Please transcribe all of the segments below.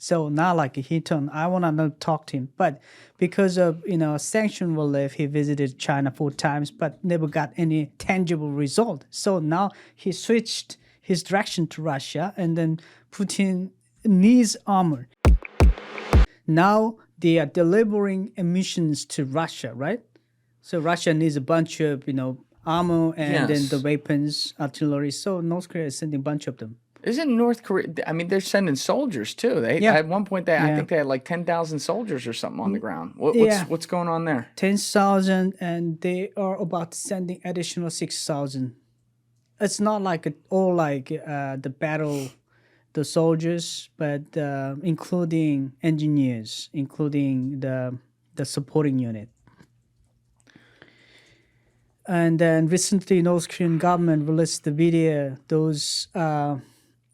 So not like he turned, I want to not talk to him. But because of, sanction relief, he visited China 4 times, but never got any tangible result. So now he switched his direction to Russia, and then Putin needs armor. Now they are delivering emissions to Russia, right? So Russia needs a bunch of, armor and then the weapons, artillery. So North Korea is sending a bunch of them. Isn't North Korea? I mean, they're sending soldiers too. At one point, I think they had like 10,000 soldiers or something on the ground. What's going on there? 10,000, and they are about sending additional 6,000. It's not like all like the battle, the soldiers, but including engineers, including the supporting unit. And then recently, North Korean government released the video. Those,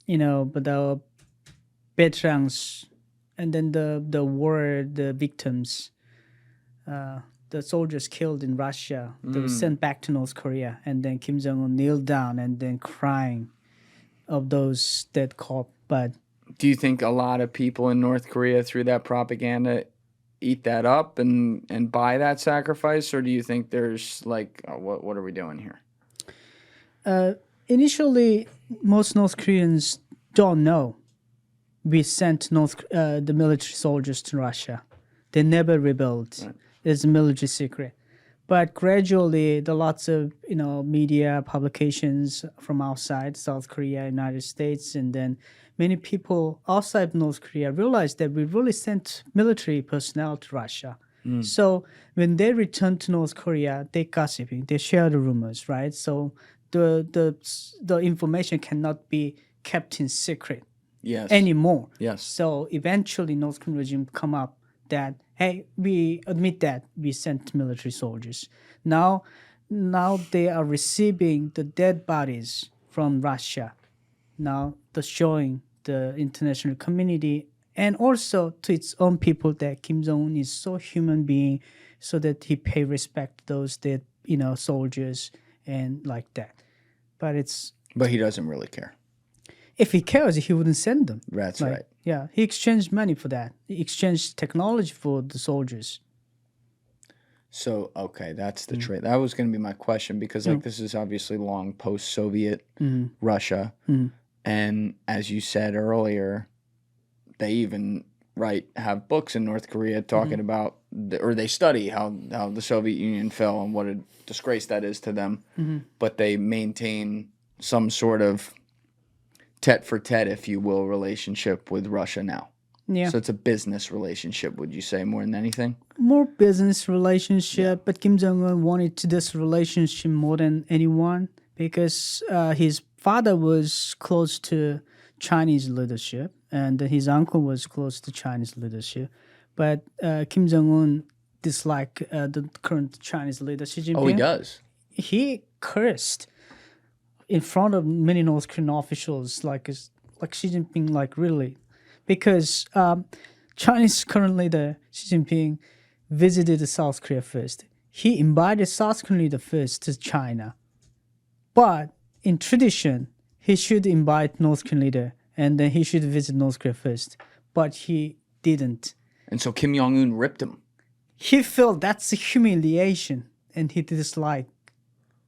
the veterans, and then the victims, the soldiers killed in Russia. They were sent back to North Korea, and then Kim Jong-un kneeled down and then crying of those dead corpse. But do you think a lot of people in North Korea, through that propaganda, eat that up and buy that sacrifice, or do you think there's like what are we doing here? Initially, most North Koreans don't know we sent the military soldiers to Russia. They never rebelled. Right. It's a military secret. But gradually, the lots of media publications from outside South Korea, United States, and then many people outside North Korea realized that we really sent military personnel to Russia. So when they returned to North Korea, they gossiping, they share the rumors, right? So the information cannot be kept in secret anymore. Yes. So eventually, North Korean regime come up that, hey, we admit that we sent military soldiers. Now they are receiving the dead bodies from Russia. Now they're showing the international community and also to its own people that Kim Jong-un is so human being, so that he pay respect to those dead, soldiers and like that. But he doesn't really care. If he cares, he wouldn't send them. That's right. Yeah, he exchanged money for that. He exchanged technology for the soldiers. So, okay, that's the trade. That was going to be my question, because this is obviously long post-Soviet Russia. And as you said earlier, they even have books in North Korea talking about, or they study how the Soviet Union fell and what a disgrace that is to them. But they maintain some sort of tete-for-tete, if you will, relationship with Russia now. Yeah. So it's a business relationship, would you say, more than anything? More business relationship, but Kim Jong-un wanted this relationship more than anyone, because his father was close to Chinese leadership, and his uncle was close to Chinese leadership. But Kim Jong-un disliked the current Chinese leader, Xi Jinping. Oh, he does? He cursed in front of many North Korean officials, like Xi Jinping, really. Because Chinese current leader Xi Jinping visited South Korea first. He invited South Korean leader first to China. But in tradition, he should invite North Korean leader, and then he should visit North Korea first. But he didn't. And so Kim Jong-un ripped him. He felt that's a humiliation, and he disliked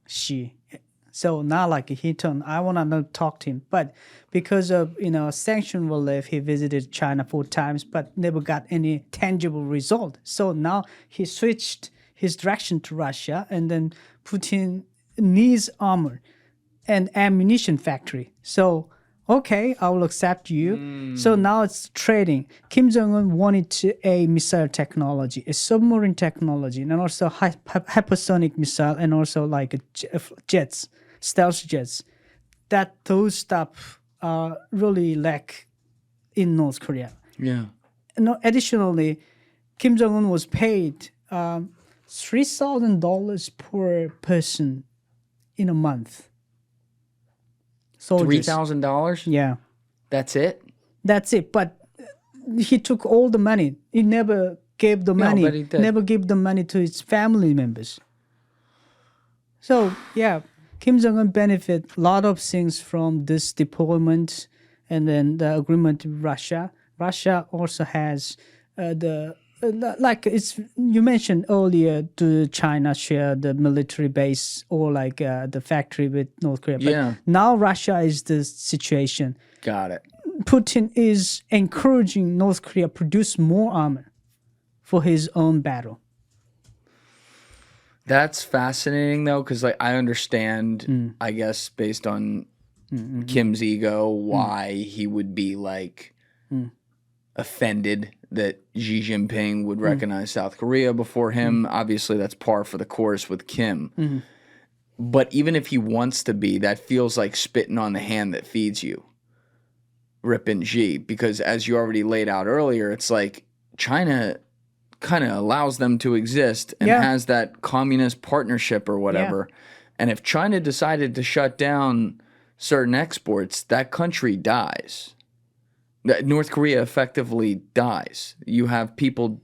Xi. So not like he turned, I want to not talk to him. But because of, sanction relief, he visited China 4 times, but never got any tangible result. So now he switched his direction to Russia, and then Putin needs armor and ammunition factory. So, okay, I will accept you. So now it's trading. Kim Jong-un wanted a missile technology, a submarine technology, and also hypersonic missile, and also like jets. Stealth jets, that those stuff really lack in North Korea. Yeah. Additionally, Kim Jong-un was paid $3,000 per person in a month. $3,000? Yeah. That's it? That's it. But he took all the money. He never gave the money. But he did. Never gave the money to his family members. So, yeah. Kim Jong-un benefit a lot of things from this deployment and then the agreement with Russia. Russia also has like it's you mentioned earlier. Do China share the military base or like the factory with North Korea? But Yeah. now Russia is the situation. Got it. Putin is encouraging North Korea produce more armor for his own battle. That's fascinating though, because like I understand, I guess based on Kim's ego, why he would be like offended that Xi Jinping would recognize South Korea before him. Obviously, that's par for the course with Kim. But even if he wants to be, that feels like spitting on the hand that feeds you, ripping Xi, because as you already laid out earlier, it's like China kind of allows them to exist and has that communist partnership or whatever. And if China decided to shut down certain exports, that country dies. North Korea effectively dies. You have people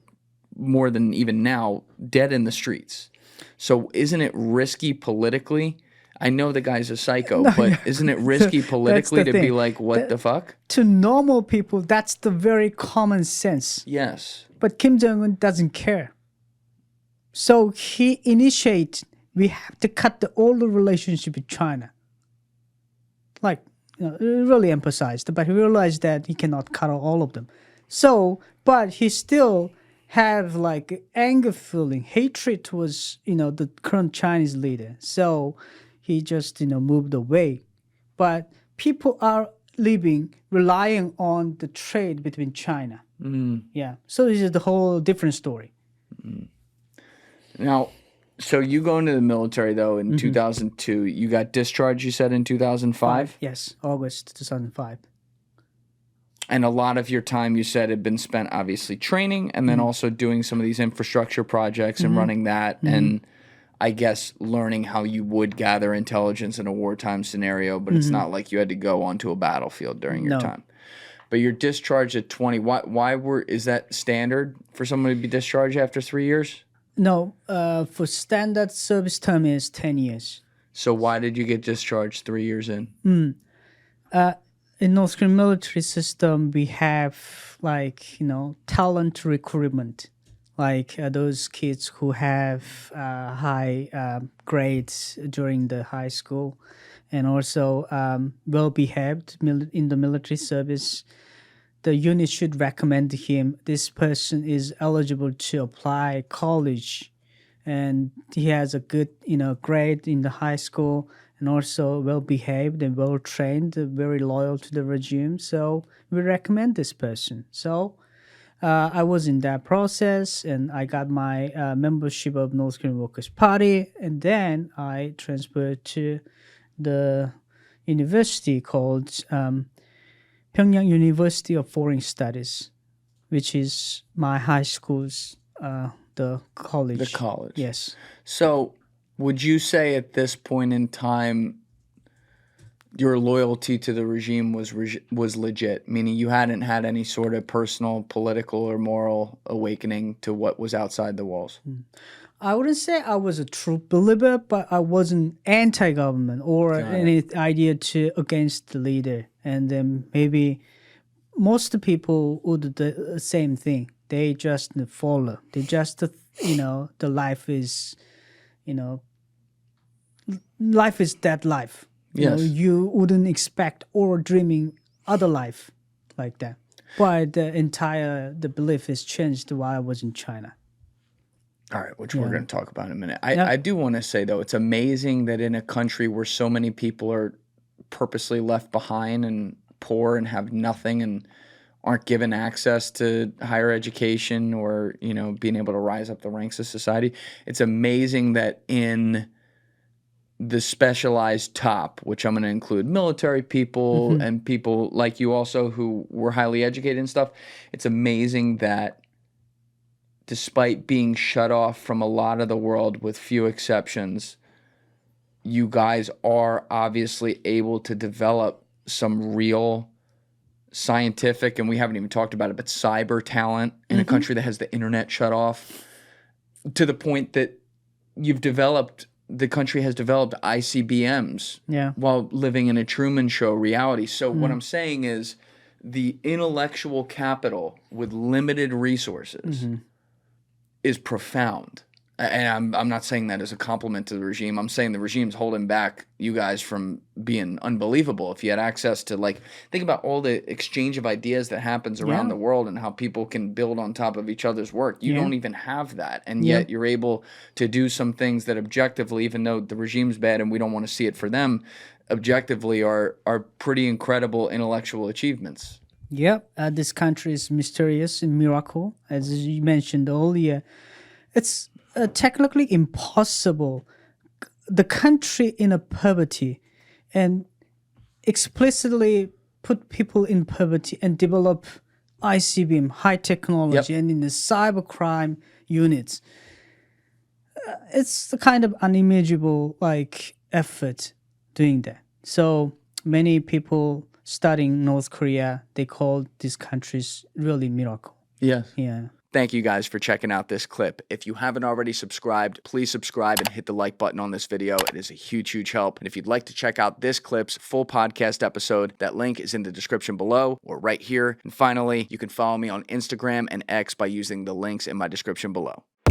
more than even now dead in the streets. So isn't it risky politically? I know the guy's a psycho, but isn't it risky politically to be like, what the fuck? To normal people, that's the very common sense. Yes. But Kim Jong-un doesn't care. So he initiated, we have to cut all the relationship with China. Like, really emphasized, but he realized that he cannot cut all of them. So, but he still have like anger feeling, hatred towards, the current Chinese leader. So he just, moved away. But people are relying on the trade between China. Yeah. So this is the whole different story. Now, so you go into the military though in 2002. You got discharged, you said, in 2005? Yes, August 2005. And a lot of your time, you said, had been spent obviously training and then also doing some of these infrastructure projects and running that and I guess learning how you would gather intelligence in a wartime scenario, but it's not like you had to go onto a battlefield during your time. But you're discharged at 20. Is that standard for someone to be discharged after 3 years? No, for standard service term is 10 years. So why did you get discharged 3 years in? In North Korean military system, we have talent recruitment, like those kids who have high grades during the high school, and also well behaved in the military service. The unit should recommend him. This person is eligible to apply college, and he has a good grade in the high school. And also well-behaved and well-trained, very loyal to the regime. So we recommend this person. So I was in that process, and I got my membership of North Korean Workers' Party. And then I transferred to the university called Pyongyang University of Foreign Studies, which is my high school's the college. The college. Yes. So would you say at this point in time your loyalty to the regime was legit, meaning you hadn't had any sort of personal, political, or moral awakening to what was outside the walls? I wouldn't say I was a true believer, but I wasn't anti-government or any idea against the leader. And then maybe most people would do the same thing. They just follow. They just, the life is, life is that life. You wouldn't expect or dreaming other life like that. But the belief has changed while I was in China. All right, which we're going to talk about in a minute. I do want to say, though, it's amazing that in a country where so many people are purposely left behind and poor and have nothing and aren't given access to higher education or, being able to rise up the ranks of society, it's amazing that in the specialized top, which I'm going to include military people and people like you also who were highly educated and stuff, it's amazing that despite being shut off from a lot of the world with few exceptions, you guys are obviously able to develop some real scientific, and we haven't even talked about it, but cyber talent in a country that has the internet shut off, to the point that the country has developed ICBMs while living in a Truman Show reality. So what I'm saying is the intellectual capital with limited resources is profound. And I'm not saying that as a compliment to the regime. I'm saying the regime's holding back you guys from being unbelievable. If you had access to, like, think about all the exchange of ideas that happens around the world and how people can build on top of each other's work. You don't even have that. And yet you're able to do some things that objectively, even though the regime's bad and we don't want to see it for them, objectively are pretty incredible intellectual achievements. Yep, this country is mysterious and miracle, as you mentioned earlier. It's technically impossible. The country in a poverty and explicitly put people in poverty and develop ICBM, high technology, and in the cybercrime units. It's the kind of unimaginable effort doing that. So many people studying North Korea, they call these countries really miracle. Yes. Yeah. Thank you guys for checking out this clip. If you haven't already subscribed, please subscribe and hit the like button on this video. It is a huge, huge help. And if you'd like to check out this clip's full podcast episode, that link is in the description below or right here. And finally, you can follow me on Instagram and X by using the links in my description below.